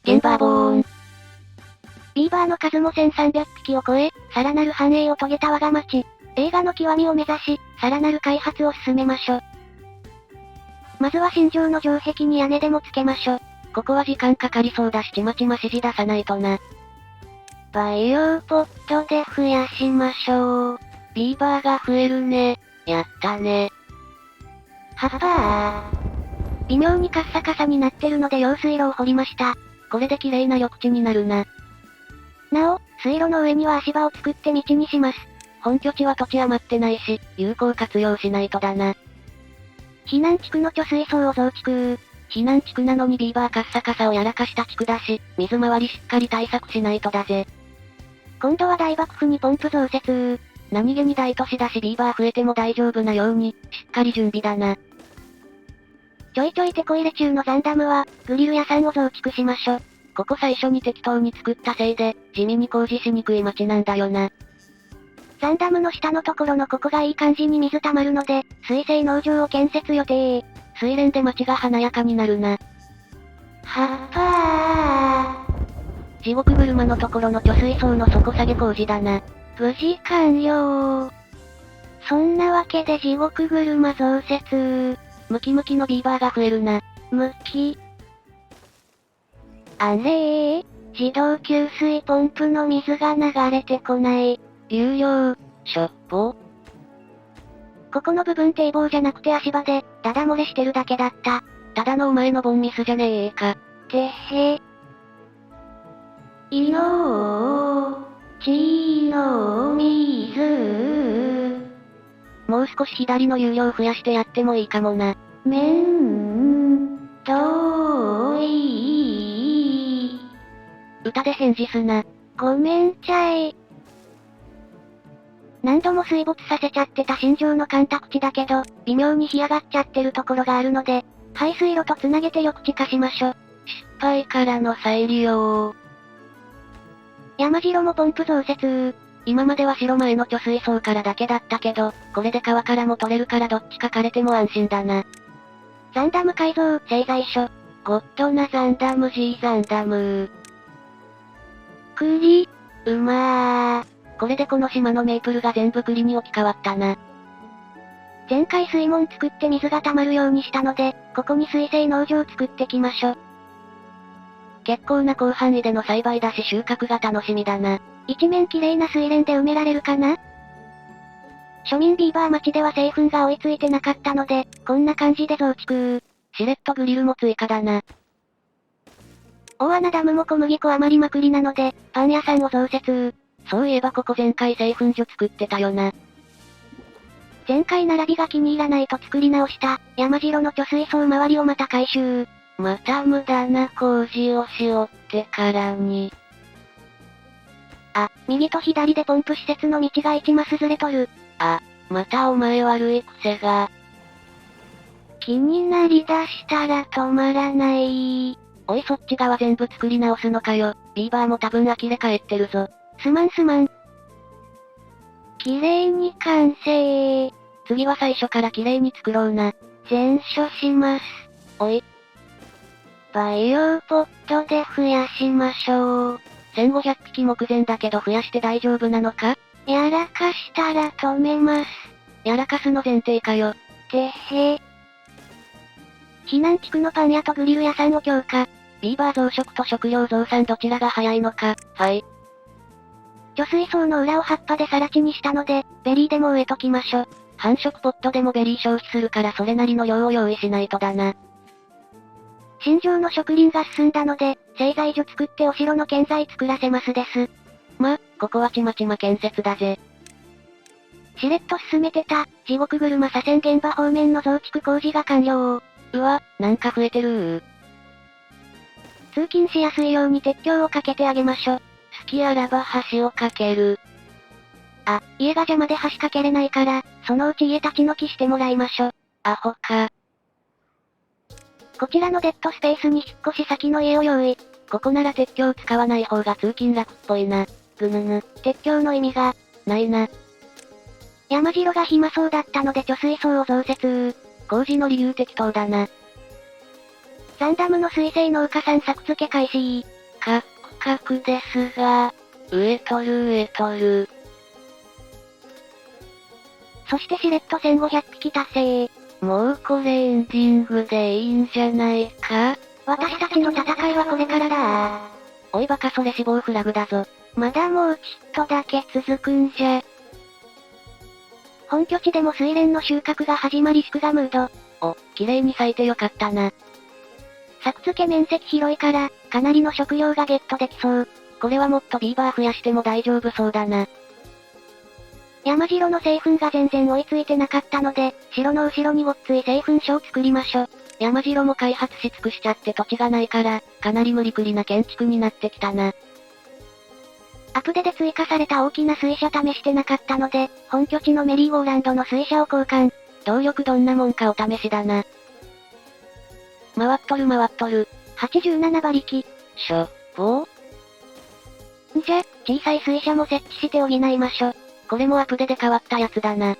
現場ボーン。ビーバーの数も1300匹を超え、さらなる繁栄を遂げた我が町。映画の極みを目指し、さらなる開発を進めましょ。まずは新庄の城壁に屋根でもつけましょ。ここは時間かかりそうだしちまちま指示出さないとな。培養ポットで増やしましょう。ビーバーが増えるね。やったね。はっはー。微妙にカッサカサになってるので用水路を掘りました。これで綺麗な緑地になるな。なお、水路の上には足場を作って道にします。本拠地は土地余ってないし、有効活用しないとだな。避難地区の貯水槽を増築。避難地区なのにビーバーカッサカサをやらかした地区だし、水回りしっかり対策しないとだぜ。今度は大爆風にポンプ増設。何気に大都市だしビーバー増えても大丈夫なように、しっかり準備だな。ちょいちょいテこ入れ中のザンダムは、グリル屋さんを増築しましょ。ここ最初に適当に作ったせいで、地味に工事しにくい街なんだよな。ザンダムの下のところのここがいい感じに水溜まるので、水生農場を建設予定。水田で街が華やかになるな。はっぱー。地獄車のところの貯水槽の底下げ工事だな。無事完了。そんなわけで地獄車増設。ムキムキのビーバーが増えるな。ムキ。あれ自動給水ポンプの水が流れてこない。有料、しょっぽ。ここの部分堤防じゃなくて足場で、ダダ漏れしてるだけだった。ただのお前のボンミスじゃねえか。てへ。いのちの水。もう少し左の有料増やしてやってもいいかもな。めんどい。歌で返事すな。ごめんちゃい。何度も水没させちゃってた新庄の干拓地だけど、微妙に干上がっちゃってるところがあるので、排水路とつなげて緑地化しましょ。失敗からの再利用。山城もポンプ増設。今までは白前の貯水槽からだけだったけど、これで川からも取れるからどっちか枯れても安心だな。ザンダム改造、製材所。ゴッドなザンダム G ザンダム。栗、うまー。これでこの島のメープルが全部栗に置き換わったな。前回水門作って水が溜まるようにしたので、ここに水生農場作ってきましょ。結構な広範囲での栽培だし収穫が楽しみだな。一面綺麗な水田で埋められるかな？庶民ビーバー町では製粉が追いついてなかったので、こんな感じで増築。しれっとグリルも追加だな。大穴ダムも小麦粉余りまくりなので、パン屋さんを増設。そういえばここ前回製粉所作ってたよな。前回並びが気に入らないと作り直した、山城の貯水槽周りをまた改修。また無駄な工事をしおってからに。あ、右と左でポンプ施設の道が一マスずれとる。あ、またお前悪い癖が。気になりだしたら止まらない。おいそっち側全部作り直すのかよ。ビーバーも多分呆れ返ってるぞ。すまんすまん。綺麗に完成。次は最初から綺麗に作ろうな。全書します。おい。培養ポットで増やしましょう。1500匹目前だけど増やして大丈夫なのか？やらかしたら止めます。やらかすの前提かよ。てへ。避難地区のパン屋とグリル屋さんを強化。ビーバー増殖と食料増産どちらが早いのか、はい。貯水槽の裏を葉っぱで更地にしたので、ベリーでも植えときましょ。繁殖ポットでもベリー消費するからそれなりの量を用意しないとだな。新庄の植林が進んだので、製材所作ってお城の建材作らせますです。ま、ここはちまちま建設だぜ。しれっと進めてた、地獄車左遷現場方面の増築工事が完了。うわ、なんか増えてる通勤しやすいように鉄橋をかけてあげましょ。好きあらば橋を架ける。あ、家が邪魔で橋かけれないから、そのうち家立ち退きしてもらいましょ。アホか。こちらのデッドスペースに引っ越し先の家を用意。ここなら鉄橋使わない方が通勤楽っぽいな。ぐぬぬ。鉄橋の意味が、ないな。山城が暇そうだったので貯水槽を増設。工事の理由適当だな。ザンダムの水生農家さん作付け開始。カクカクですが、植えとる。そしてしれっと1500匹達成。もうこれエンディングでいいんじゃないか？私たちの戦いはこれからだ。おいバカそれ死亡フラグだぞ。まだもうちっとだけ続くんじゃ。本拠地でも水蓮の収穫が始まり祝賀ムード。お、綺麗に咲いてよかったな。作付け面積広いから、かなりの食料がゲットできそう。これはもっとビーバー増やしても大丈夫そうだな。山城の製粉が全然追いついてなかったので、城の後ろにごっつい製粉所を作りましょ。山城も開発し尽くしちゃって土地がないから、かなり無理くりな建築になってきたな。アップデで追加された大きな水車試してなかったので、本拠地のメリーゴーランドの水車を交換。動力どんなもんかお試しだな。回っとる。87馬力。しょぼんじゃ、小さい水車も設置して補いましょ。これもアップデで変わったやつだな。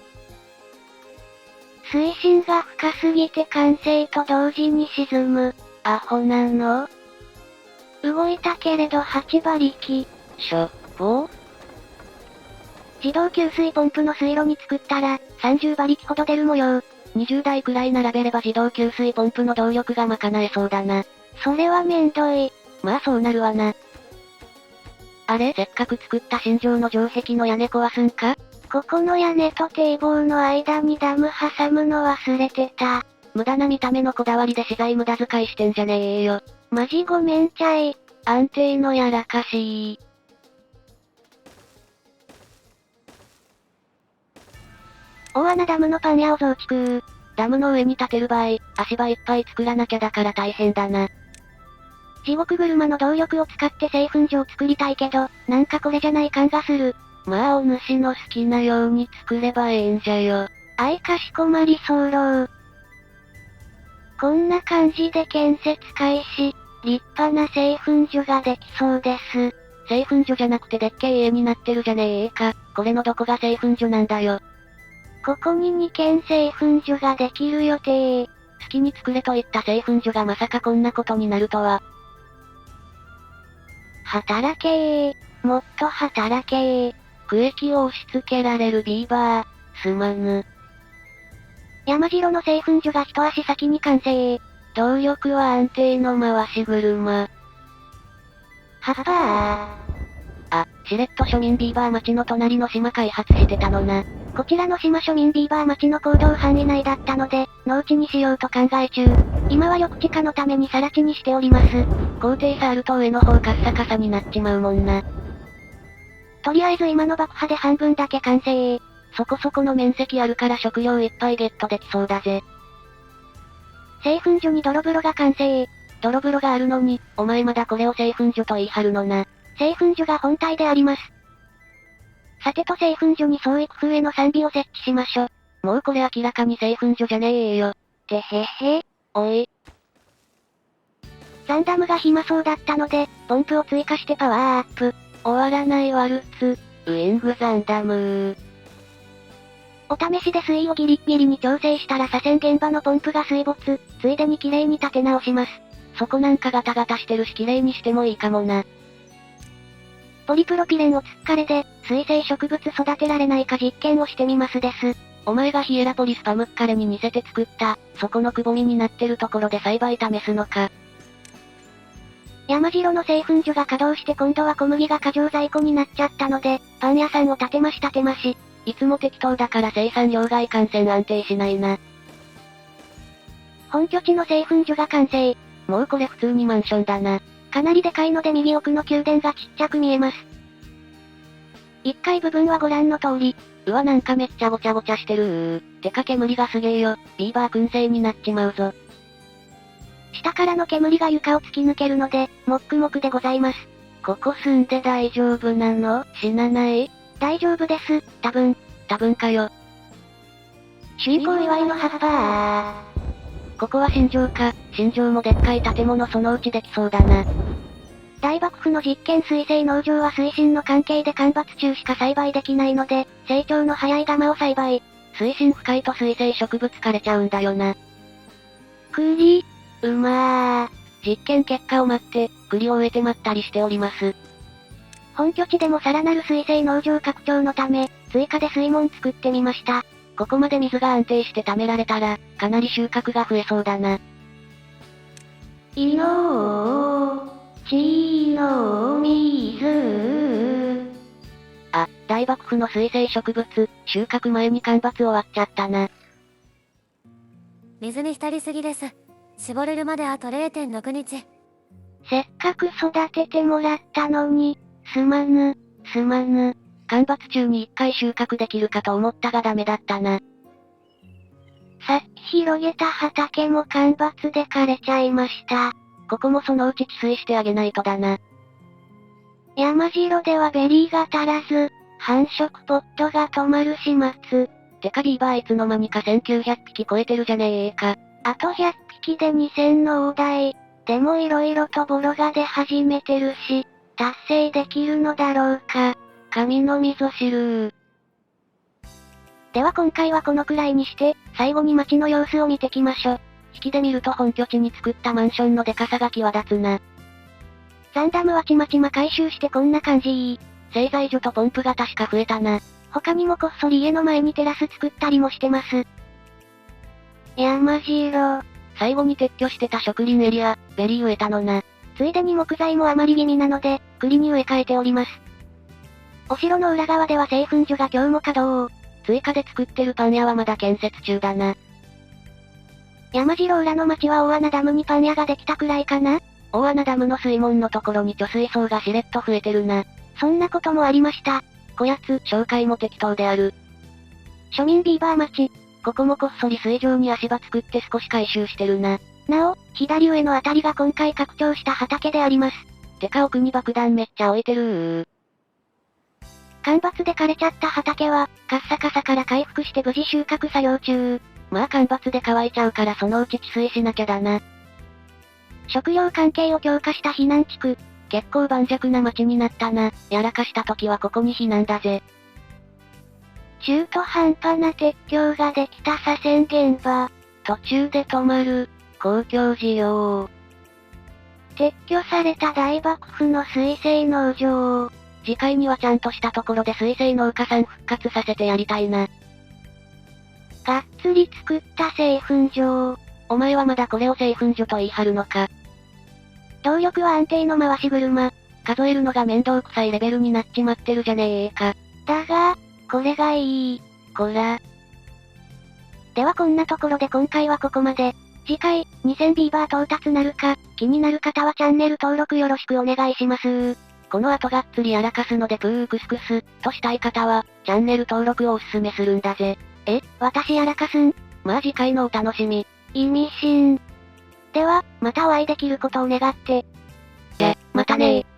水深が深すぎて完成と同時に沈む。アホなの？動いたけれど8馬力。しょぼ自動給水ポンプの水路に作ったら、30馬力ほど出る模様。20台くらい並べれば自動給水ポンプの動力が賄えそうだな。それはめんどい。まあそうなるわな。あれせっかく作った新城の城壁の屋根壊すんか？ここの屋根と堤防の間にダム挟むの忘れてた。無駄な見た目のこだわりで資材無駄遣いしてんじゃねえよ。マジごめんちゃい。安定のやらかし大穴ダムのパン屋を増築。ダムの上に建てる場合、足場いっぱい作らなきゃだから大変だな。地獄車の動力を使って製粉所を作りたいけど、なんかこれじゃない感がする。まあお主の好きなように作ればええんじゃよ。かしこまり候。こんな感じで建設開始。立派な製粉所ができそうです。製粉所じゃなくてでっけえ家になってるじゃねえか。これのどこが製粉所なんだよ。ここに2軒製粉所ができる予定。好きに作れと言った製粉所がまさかこんなことになるとは。働けー。もっと働けー。区域を押し付けられるビーバー、すまぬ。山城の製粉所が一足先に完成。動力は安定の回し車。はっぱー。あ、しれっと庶民ビーバー町の隣の島開発してたのな。こちらの島庶民ビーバー町の行動範囲内だったので、農地にしようと考え中。今は緑地化のために更地にしております。高低差あると上の方カッサカサになっちまうもんな。とりあえず今の爆破で半分だけ完成。そこそこの面積あるから食料いっぱいゲットできそうだぜ。製粉所に泥風呂が完成。泥風呂があるのに、お前まだこれを製粉所と言い張るのな。製粉所が本体であります。さてと製粉所に創意工夫への賛美を設置しましょ。もうこれ明らかに製粉所じゃねえよ。てへへ。おい。ザンダムが暇そうだったので、ポンプを追加してパワーアップ。終わらないワルツ、ウィングザンダムー。お試しで水位をギリッギリに調整したら左遷現場のポンプが水没、ついでに綺麗に立て直します。そこなんかガタガタしてるし綺麗にしてもいいかもな。ポリプロピレンを突っかれで、水生植物育てられないか実験をしてみますです。お前がヒエラポリスパムッカレに似せて作った、そこのくぼみになってるところで栽培試すのか。山城の製粉所が稼働して今度は小麦が過剰在庫になっちゃったので、パン屋さんを建てまし。いつも適当だから生産量外観線安定しないな。本拠地の製粉所が完成。もうこれ普通にマンションだな。かなりでかいので右奥の宮殿がちっちゃく見えます。1階部分はご覧の通り。うわなんかめっちゃごちゃごちゃしてるてか煙がすげえよ。ビーバー燻製になっちまうぞ。下からの煙が床を突き抜けるので、もっくもくでございます。ここ住んで大丈夫なの？死なない？大丈夫です、多分かよ。就航祝いのハッパー。ここは新城か。新城もでっかい建物そのうちできそうだな。大幕府の実験水生農場は水深の関係で干ばつ中しか栽培できないので、成長の早い蒲を栽培。水深深いと水生植物枯れちゃうんだよな。栗。実験結果を待って、栗を植えてまったりしております。本拠地でもさらなる水生農場拡張のため、追加で水門作ってみました。ここまで水が安定して溜められたら、かなり収穫が増えそうだな。いのちの水。あ、大幕府の水生植物、収穫前に間伐終わっちゃったな。水に浸りすぎです。絞れるまであと 0.6 日。せっかく育ててもらったのに、すまぬ。間伐中に1回収穫できるかと思ったがダメだったな。さっき広げた畑も間伐で枯れちゃいました。ここもそのうち治水してあげないとだな。山城ではベリーが足らず、繁殖ポットが止まる始末。てかビーバーいつの間にか1900匹超えてるじゃねえか。あと100匹で2000の大台。でも色々とボロが出始めてるし、達成できるのだろうか。神の味噌汁。では今回はこのくらいにして、最後に街の様子を見てきましょ。引きで見ると本拠地に作ったマンションのデカさが際立つな。ザンダムはちまちま回収してこんな感じ。製材所とポンプが確か増えたな。他にもこっそり家の前にテラス作ったりもしてます。山城。最後に撤去してた植林エリア、ベリー植えたのな。ついでに木材も余り気味なので、栗に植え替えております。お城の裏側では製粉所が今日も稼働。追加で作ってるパン屋はまだ建設中だな。山城裏の町は大穴ダムにパン屋ができたくらいかな？大穴ダムの水門のところに貯水槽がしれっと増えてるな。そんなこともありました。こやつ、紹介も適当である。庶民ビーバー町。ここもこっそり水上に足場作って少し回収してるな。なお、左上のあたりが今回拡張した畑であります。てか奥に爆弾めっちゃ置いてる間伐で枯れちゃった畑は、カッサカサから回復して無事収穫作業中。まあ間伐で乾いちゃうからそのうち治水しなきゃだな。食料関係を強化した避難地区。結構盤石な町になったな。やらかした時はここに避難だぜ。中途半端な鉄橋ができた左遷現場。途中で止まる、公共事業。撤去された大幕府の水生農場。次回にはちゃんとしたところで水生農家さん復活させてやりたいな。がっつり作った製粉場。お前はまだこれを製粉所と言い張るのか。動力は安定の回し車。数えるのが面倒くさいレベルになっちまってるじゃねえか。だが、これがいい。こら。ではこんなところで今回はここまで。次回、2000ビーバー到達なるか、気になる方はチャンネル登録よろしくお願いします。この後がっつりやらかすのでプークスクス、としたい方は、チャンネル登録をおすすめするんだぜ。私やらかすん？まあ次回のお楽しみ。意味深。では、またお会いできることを願って。またねー。